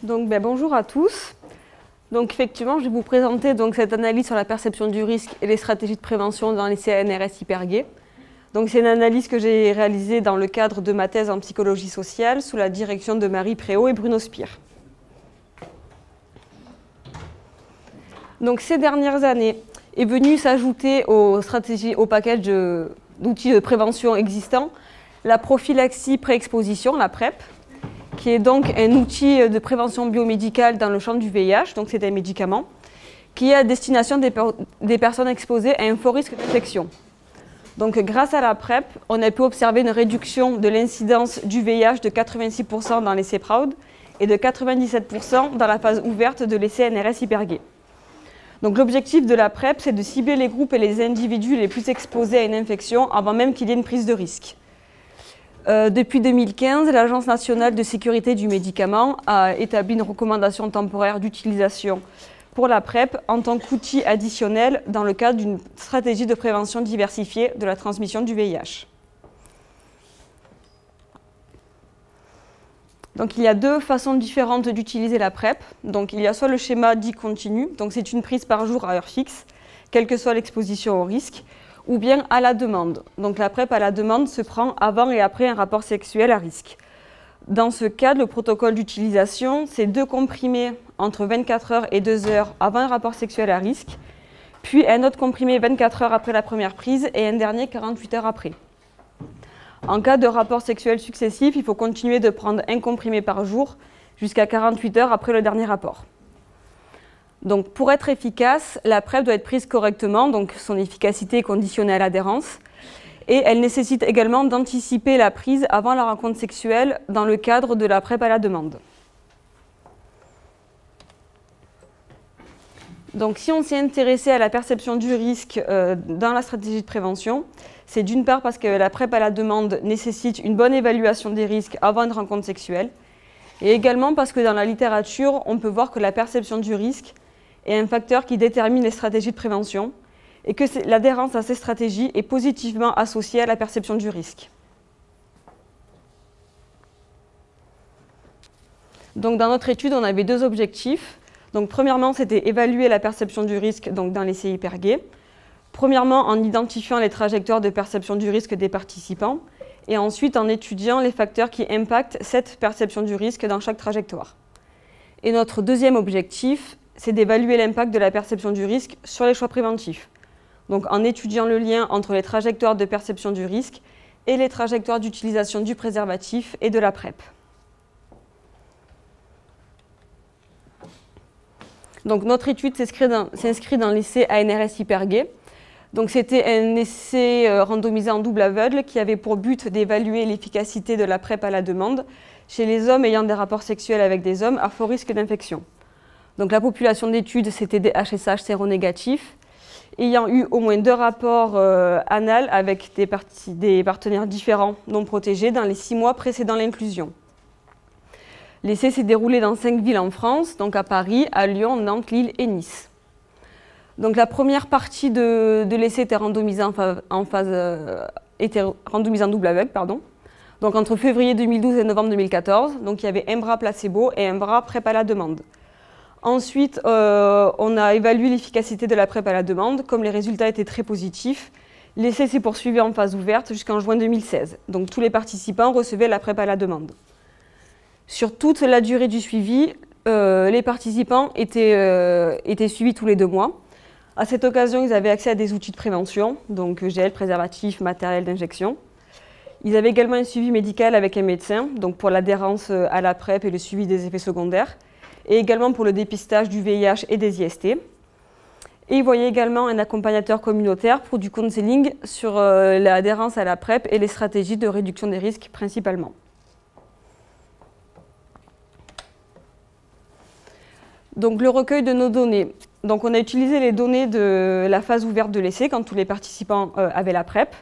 Bonjour à tous. Donc, effectivement, je vais vous présenter cette analyse sur la perception du risque et les stratégies de prévention dans les CNRS hypergays. C'est une analyse que j'ai réalisée dans le cadre de ma thèse en psychologie sociale sous la direction de Marie Préau et Bruno Spire. Ces dernières années est venu s'ajouter au package d'outils de prévention existants la prophylaxie pré-exposition, la PrEP, qui est donc un outil de prévention biomédicale dans le champ du VIH, donc c'est un médicament, qui est à destination des personnes exposées à un fort risque d'infection. Donc grâce à la PrEP, on a pu observer une réduction de l'incidence du VIH de 86% dans l'essai PROUD et de 97% dans la phase ouverte de l'essai NRS hypergay. Donc l'objectif de la PrEP, c'est de cibler les groupes et les individus les plus exposés à une infection avant même qu'il y ait une prise de risque. Depuis 2015, l'Agence nationale de sécurité du médicament a établi une recommandation temporaire d'utilisation pour la PrEP en tant qu'outil additionnel dans le cadre d'une stratégie de prévention diversifiée de la transmission du VIH. Donc il y a deux façons différentes d'utiliser la PrEP. Donc il y a soit le schéma dit continu, donc c'est une prise par jour à heure fixe, quelle que soit l'exposition au risque, ou bien à la demande. Donc la PrEP à la demande se prend avant et après un rapport sexuel à risque. Dans ce cas, le protocole d'utilisation, c'est 2 comprimés entre 24 heures et 2 heures avant un rapport sexuel à risque, puis un autre comprimé 24 heures après la première prise et un dernier 48 heures après. En cas de rapport sexuel successif, il faut continuer de prendre un comprimé par jour jusqu'à 48 heures après le dernier rapport. Donc, pour être efficace, la PrEP doit être prise correctement, donc son efficacité est conditionnée à l'adhérence, et elle nécessite également d'anticiper la prise avant la rencontre sexuelle dans le cadre de la PrEP à la demande. Donc, si on s'est intéressé à la perception du risque dans la stratégie de prévention, c'est d'une part parce que la PrEP à la demande nécessite une bonne évaluation des risques avant une rencontre sexuelle, et également parce que dans la littérature, on peut voir que la perception du risque est un facteur qui détermine les stratégies de prévention et que l'adhérence à ces stratégies est positivement associée à la perception du risque. Donc, dans notre étude, on avait 2 objectifs. Donc, premièrement, c'était évaluer la perception du risque dans l'essai hypergay. Premièrement, en identifiant les trajectoires de perception du risque des participants et ensuite en étudiant les facteurs qui impactent cette perception du risque dans chaque trajectoire. Et notre deuxième objectif, c'est d'évaluer l'impact de la perception du risque sur les choix préventifs. Donc en étudiant le lien entre les trajectoires de perception du risque et les trajectoires d'utilisation du préservatif et de la PrEP. Donc notre étude s'inscrit dans l'essai ANRS hypergay. Donc c'était un essai randomisé en double aveugle qui avait pour but d'évaluer l'efficacité de la PrEP à la demande chez les hommes ayant des rapports sexuels avec des hommes à fort risque d'infection. Donc la population d'étude, c'était des HSH séronégatifs, ayant eu au moins 2 rapports anals avec des partenaires différents non protégés dans les 6 mois précédant l'inclusion. L'essai s'est déroulé dans 5 villes en France, donc à Paris, à Lyon, Nantes, Lille et Nice. Donc la première partie de l'essai était randomisée en double aveugle, donc entre février 2012 et novembre 2014. Donc il y avait un bras placebo et un bras PrEP à la demande. Ensuite, on a évalué l'efficacité de la PrEP à la demande. Comme les résultats étaient très positifs, l'essai s'est poursuivi en phase ouverte jusqu'en juin 2016. Donc tous les participants recevaient la PrEP à la demande. Sur toute la durée du suivi, les participants étaient suivis tous les 2 mois. À cette occasion, ils avaient accès à des outils de prévention, donc gel, préservatif, matériel d'injection. Ils avaient également un suivi médical avec un médecin, donc pour l'adhérence à la PrEP et le suivi des effets secondaires, et également pour le dépistage du VIH et des IST. Et ils voyaient également un accompagnateur communautaire pour du counseling sur l'adhérence à la PrEP et les stratégies de réduction des risques principalement. Donc le recueil de nos données. Donc on a utilisé les données de la phase ouverte de l'essai quand tous les participants avaient la PrEP.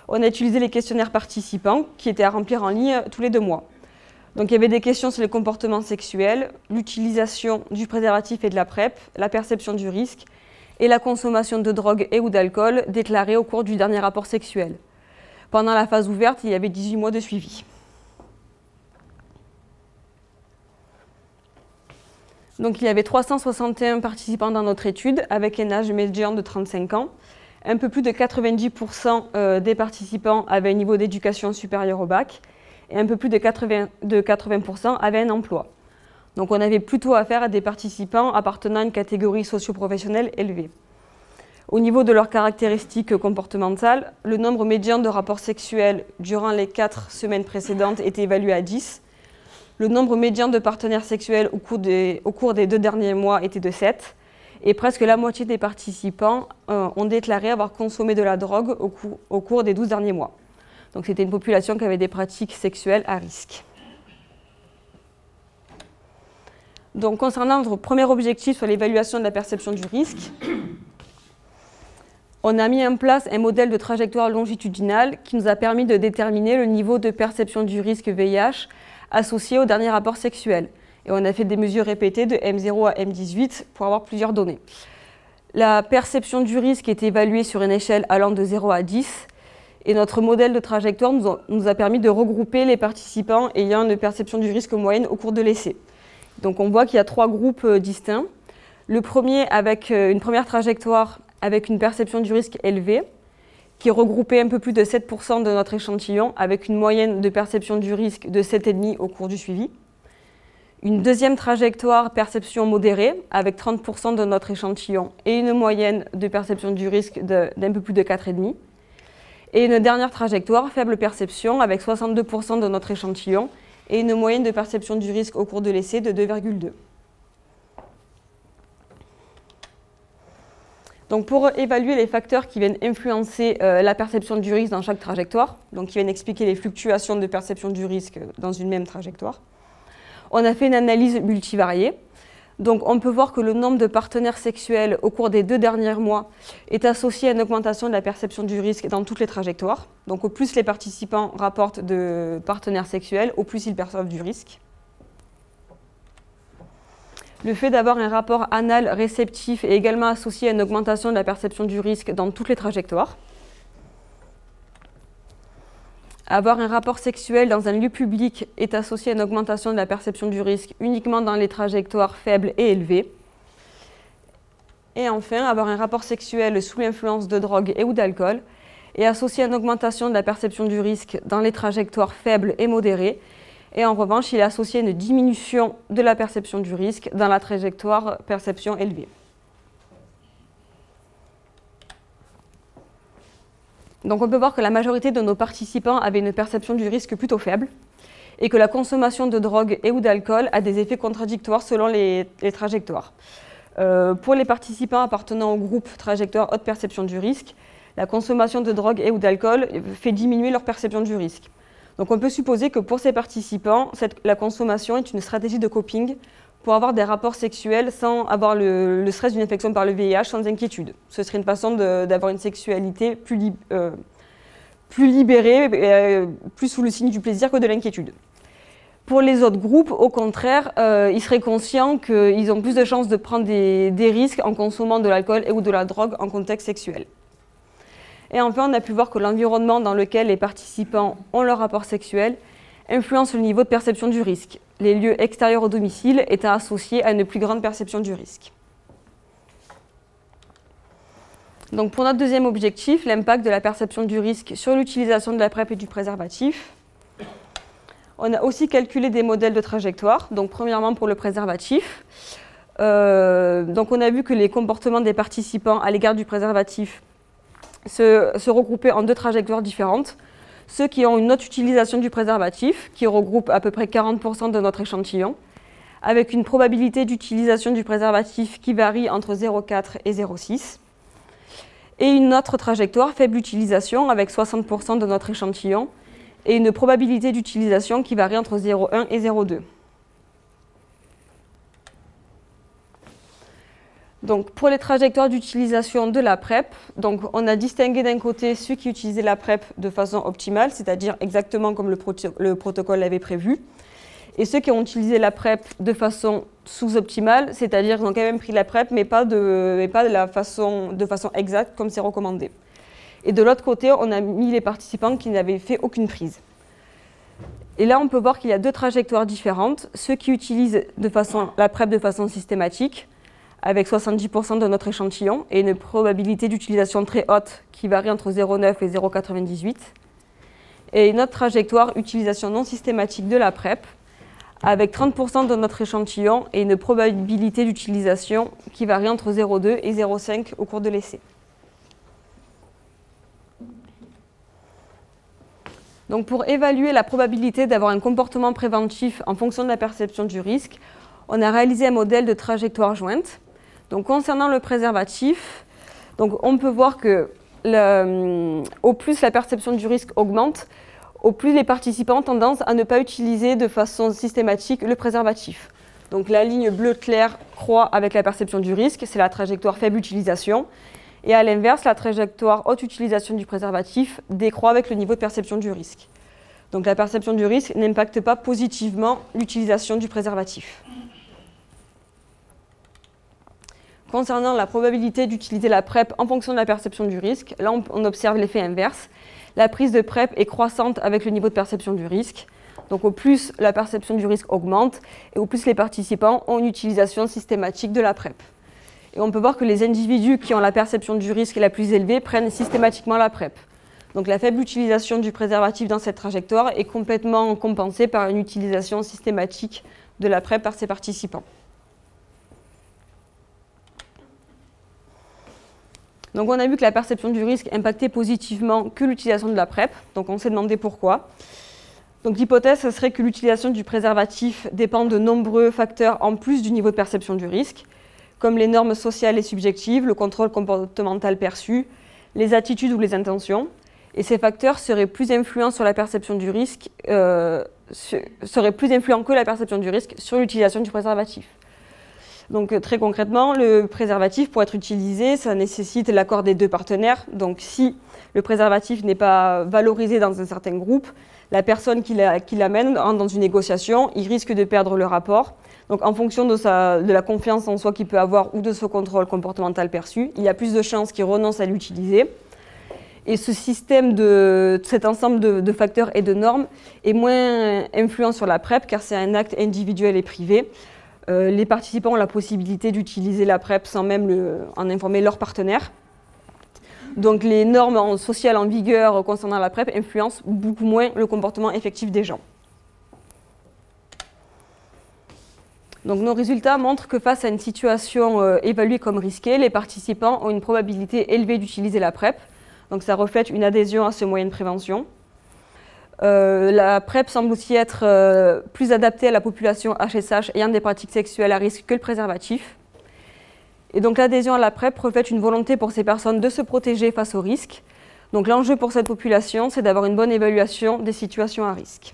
On a utilisé les questionnaires participants qui étaient à remplir en ligne tous les 2 mois. Donc il y avait des questions sur les comportements sexuels, l'utilisation du préservatif et de la PrEP, la perception du risque et la consommation de drogue et ou d'alcool déclarée au cours du dernier rapport sexuel. Pendant la phase ouverte, il y avait 18 mois de suivi. Donc il y avait 361 participants dans notre étude, avec un âge médian de 35 ans. Un peu plus de 90% des participants avaient un niveau d'éducation supérieur au bac, et un peu plus de 80% avaient un emploi. Donc on avait plutôt affaire à des participants appartenant à une catégorie socio-professionnelle élevée. Au niveau de leurs caractéristiques comportementales, le nombre médian de rapports sexuels durant les 4 semaines précédentes était évalué à 10. Le nombre médian de partenaires sexuels au cours des 2 derniers mois était de 7. Et presque la moitié des participants ont déclaré avoir consommé de la drogue au cours des 12 derniers mois. Donc c'était une population qui avait des pratiques sexuelles à risque. Donc concernant notre premier objectif sur l'évaluation de la perception du risque, on a mis en place un modèle de trajectoire longitudinale qui nous a permis de déterminer le niveau de perception du risque VIH associé au dernier rapport sexuel. Et on a fait des mesures répétées de M0 à M18 pour avoir plusieurs données. La perception du risque est évaluée sur une échelle allant de 0 à 10. Et notre modèle de trajectoire nous a permis de regrouper les participants ayant une perception du risque moyenne au cours de l'essai. Donc on voit qu'il y a 3 groupes distincts. Le premier avec une première trajectoire avec une perception du risque élevée, qui regroupait un peu plus de 7% de notre échantillon, avec une moyenne de perception du risque de 7,5 au cours du suivi. Une deuxième trajectoire perception modérée, avec 30% de notre échantillon, et une moyenne de perception du risque d'un peu plus de 4,5. Et une dernière trajectoire, faible perception, avec 62% de notre échantillon, et une moyenne de perception du risque au cours de l'essai de 2,2. Donc pour évaluer les facteurs qui viennent influencer la perception du risque dans chaque trajectoire, donc qui viennent expliquer les fluctuations de perception du risque dans une même trajectoire, on a fait une analyse multivariée. Donc on peut voir que le nombre de partenaires sexuels au cours des 2 derniers mois est associé à une augmentation de la perception du risque dans toutes les trajectoires. Donc au plus les participants rapportent de partenaires sexuels, au plus ils perçoivent du risque. Le fait d'avoir un rapport anal réceptif est également associé à une augmentation de la perception du risque dans toutes les trajectoires. Avoir un rapport sexuel dans un lieu public est associé à une augmentation de la perception du risque uniquement dans les trajectoires faibles et élevées. Et enfin, avoir un rapport sexuel sous l'influence de drogue et ou d'alcool est associé à une augmentation de la perception du risque dans les trajectoires faibles et modérées. Et en revanche, il est associé à une diminution de la perception du risque dans la trajectoire perception élevée. Donc on peut voir que la majorité de nos participants avaient une perception du risque plutôt faible et que la consommation de drogue et ou d'alcool a des effets contradictoires selon les trajectoires. Pour les participants appartenant au groupe trajectoire haute perception du risque, la consommation de drogue et ou d'alcool fait diminuer leur perception du risque. Donc on peut supposer que pour ces participants, la consommation est une stratégie de coping pour avoir des rapports sexuels sans avoir le stress d'une infection par le VIH sans inquiétude. Ce serait une façon d'avoir une sexualité plus libérée, plus sous le signe du plaisir que de l'inquiétude. Pour les autres groupes, au contraire, ils seraient conscients qu'ils ont plus de chances de prendre des risques en consommant de l'alcool et ou de la drogue en contexte sexuel. Et enfin, on a pu voir que l'environnement dans lequel les participants ont leur rapport sexuel influence le niveau de perception du risque, les lieux extérieurs au domicile étant associés à une plus grande perception du risque. Donc pour notre deuxième objectif, l'impact de la perception du risque sur l'utilisation de la PrEP et du préservatif, on a aussi calculé des modèles de trajectoire. Donc premièrement pour le préservatif, donc on a vu que les comportements des participants à l'égard du préservatif se regroupaient en 2 trajectoires différentes. Ceux qui ont une haute utilisation du préservatif, qui regroupe à peu près 40% de notre échantillon, avec une probabilité d'utilisation du préservatif qui varie entre 0,4 et 0,6. Et une autre trajectoire, faible utilisation, avec 60% de notre échantillon, et une probabilité d'utilisation qui varie entre 0,1 et 0,2. Donc, pour les trajectoires d'utilisation de la PrEP, donc, on a distingué d'un côté ceux qui utilisaient la PrEP de façon optimale, c'est-à-dire exactement comme le protocole l'avait prévu, et ceux qui ont utilisé la PrEP de façon sous-optimale, c'est-à-dire qu'ils ont quand même pris la PrEP, mais pas de façon exacte comme c'est recommandé. Et de l'autre côté, on a mis les participants qui n'avaient fait aucune prise. Et là, on peut voir qu'il y a deux trajectoires différentes. Ceux qui utilisent la PrEP de façon systématique, avec 70% de notre échantillon, et une probabilité d'utilisation très haute qui varie entre 0,9 et 0,98. Et une autre trajectoire, utilisation non systématique de la PrEP, avec 30% de notre échantillon et une probabilité d'utilisation qui varie entre 0,2 et 0,5 au cours de l'essai. Donc pour évaluer la probabilité d'avoir un comportement préventif en fonction de la perception du risque, on a réalisé un modèle de trajectoire jointe. Donc concernant le préservatif, on peut voir que au plus la perception du risque augmente, au plus les participants ont tendance à ne pas utiliser de façon systématique le préservatif. Donc la ligne bleue claire croît avec la perception du risque, c'est la trajectoire faible utilisation. Et à l'inverse, la trajectoire haute utilisation du préservatif décroît avec le niveau de perception du risque. Donc la perception du risque n'impacte pas positivement l'utilisation du préservatif. Concernant la probabilité d'utiliser la PrEP en fonction de la perception du risque, là on observe l'effet inverse. La prise de PrEP est croissante avec le niveau de perception du risque. Donc au plus la perception du risque augmente et au plus les participants ont une utilisation systématique de la PrEP. Et on peut voir que les individus qui ont la perception du risque la plus élevée prennent systématiquement la PrEP. Donc la faible utilisation du préservatif dans cette trajectoire est complètement compensée par une utilisation systématique de la PrEP par ces participants. Donc on a vu que la perception du risque impactait positivement que l'utilisation de la PrEP. Donc on s'est demandé pourquoi. Donc l'hypothèse serait que l'utilisation du préservatif dépend de nombreux facteurs en plus du niveau de perception du risque, comme les normes sociales et subjectives, le contrôle comportemental perçu, les attitudes ou les intentions. Et ces facteurs seraient plus influents sur la perception du risque, seraient plus influents que la perception du risque sur l'utilisation du préservatif. Donc très concrètement, le préservatif, pour être utilisé, ça nécessite l'accord des deux partenaires. Donc si le préservatif n'est pas valorisé dans un certain groupe, la personne qui l'amène dans une négociation, il risque de perdre le rapport. Donc en fonction de la confiance en soi qu'il peut avoir ou de ce contrôle comportemental perçu, il y a plus de chances qu'il renonce à l'utiliser. Et ce système cet ensemble de facteurs et de normes est moins influent sur la PrEP car c'est un acte individuel et privé. Les participants ont la possibilité d'utiliser la PrEP sans même en informer leur partenaire. Donc les normes sociales en vigueur concernant la PrEP influencent beaucoup moins le comportement effectif des gens. Donc nos résultats montrent que face à une situation évaluée comme risquée, les participants ont une probabilité élevée d'utiliser la PrEP. Donc ça reflète une adhésion à ce moyen de prévention. La PrEP semble aussi être plus adaptée à la population HSH ayant des pratiques sexuelles à risque que le préservatif. Et donc l'adhésion à la PrEP reflète une volonté pour ces personnes de se protéger face aux risques. Donc l'enjeu pour cette population, c'est d'avoir une bonne évaluation des situations à risque.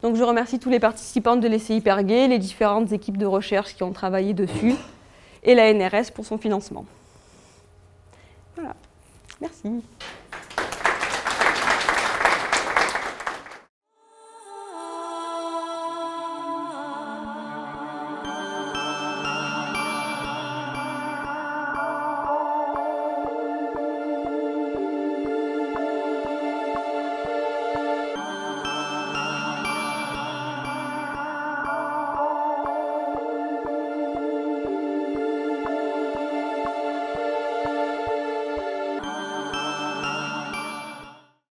Donc je remercie tous les participants de l'essai Hypergay, les différentes équipes de recherche qui ont travaillé dessus, et la NRS pour son financement. Voilà, merci.